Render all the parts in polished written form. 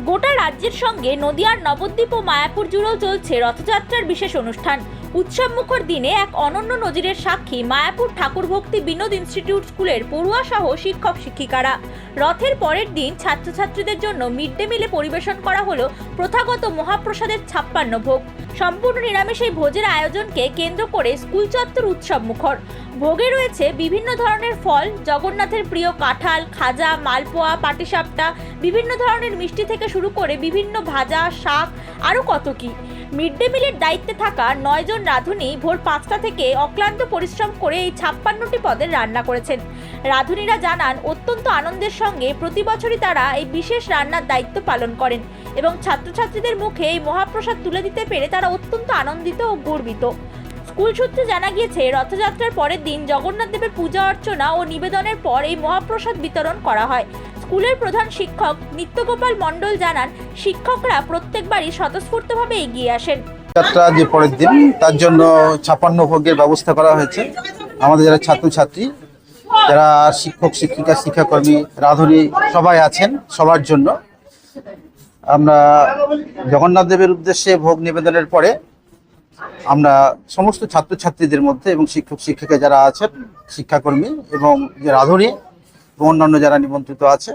গোটা রাজ্যের সঙ্গে নদিয়ার নবদ্বীপ ও মায়াপুর জুড়েও চলছে রথযাত্রার বিশেষ অনুষ্ঠান। উৎসবমুখর দিনে এক অনন্য নজিরের সাক্ষী মায়াপুর ঠাকুরভক্তি বিনোদ ইনস্টিটিউট স্কুলের পড়ুয়া সহ শিক্ষক শিক্ষিকারা। রথের পরের দিন ছাত্রছাত্রীদের জন্য মিড ডে মিলে পরিবেশন করা হলো প্রথাগত মহাপ্রসাদের 56 ভোগ। সম্পূর্ণ নিরামিষ এই ভোজের আয়োজনকে কেন্দ্র করে স্কুল চত্বর উৎসবমুখর। ভোগে রয়েছে বিভিন্ন ধরনের ফল, জগন্নাথের প্রিয় কাঁঠাল, খাজা, মালপোয়া, পাটিসাপটা, বিভিন্ন ধরনের মিষ্টি থেকে শুরু করে বিভিন্ন ভাজা, শাক, আরও কত কি। মিড ডে মিলের দায়িত্বে থাকা 9 জন রাঁধুনি ভোর 5টা থেকে অক্লান্ত পরিশ্রম করে এই 56টি পদের রান্না করেছেন। রাঁধুনিরা জানান, অত্যন্ত আনন্দের সঙ্গে প্রতি বছরই তারা এই বিশেষ রান্নার দায়িত্ব পালন করেন এবং ছাত্রছাত্রীদের মুখে এই মহাপ্রসাদ তুলে দিতে পেরে তারা অত্যন্ত আনন্দিত ও গর্বিত। স্কুল সূত্রে জানা গিয়েছে, রথযাত্রার পরের দিন জগন্নাথ দেবের পূজা অর্চনা ও নিবেদনের পর এই মহাপ্রসাদ বিতরণ করা হয়। স্কুলের প্রধান শিক্ষক নিত্যগোপাল মণ্ডল জানান, শিক্ষকরা প্রত্যেকবারই স্বতঃস্ফূর্তভাবে এগিয়ে আসেন। যাত্রা যে পরের দিন তার জন্য 56 ভোগের ব্যবস্থা করা হয়েছে। আমাদের যারা ছাত্রছাত্রী, যারা শিক্ষক শিক্ষিকা, শিক্ষাকর্মী, রাঁধুনি সবাই আছেন, সবার জন্য আমরা জগন্নাথ দেবের উদ্দেশ্যে ভোগ নিবেদনের পরে আমরা সমস্ত ছাত্রছাত্রীদের মধ্যে এবং শিক্ষক শিক্ষিকা যারা আছেন, শিক্ষাকর্মী এবং যে রাঁধুনি এবং অন্যান্য যারা নিমন্ত্রিত আছে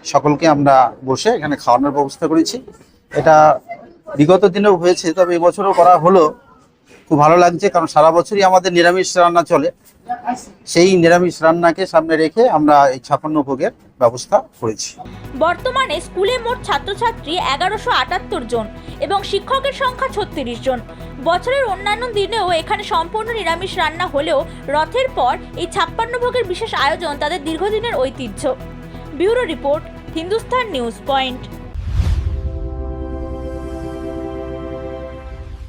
সকলকে আমরা বসে এখানে খাওয়ানোর ব্যবস্থা করেছি। এটা বিগত দিনেও হয়েছে, তবে এবছরও করা হলো। খুব ভালো লাগছে, কারণ সারা বছরই আমাদের নিরামিষ রান্না চলে। সেই নিরামিষ রান্নাকে সামনে রেখে আমরা এই 56 ভোগের ব্যবস্থা করেছি। বর্তমানে স্কুলে মোট ছাত্রছাত্রী 1178 জন এবং শিক্ষকের সংখ্যা 36 জন। বছরের অন্যান্য দিনেও এখানে সম্পূর্ণ নিরামিষ রান্না হলেও রথের পর এই 56 ভোগের বিশেষ আয়োজন তাদের দীর্ঘদিনের ঐতিহ্য। Bureau report, Hindustan news point.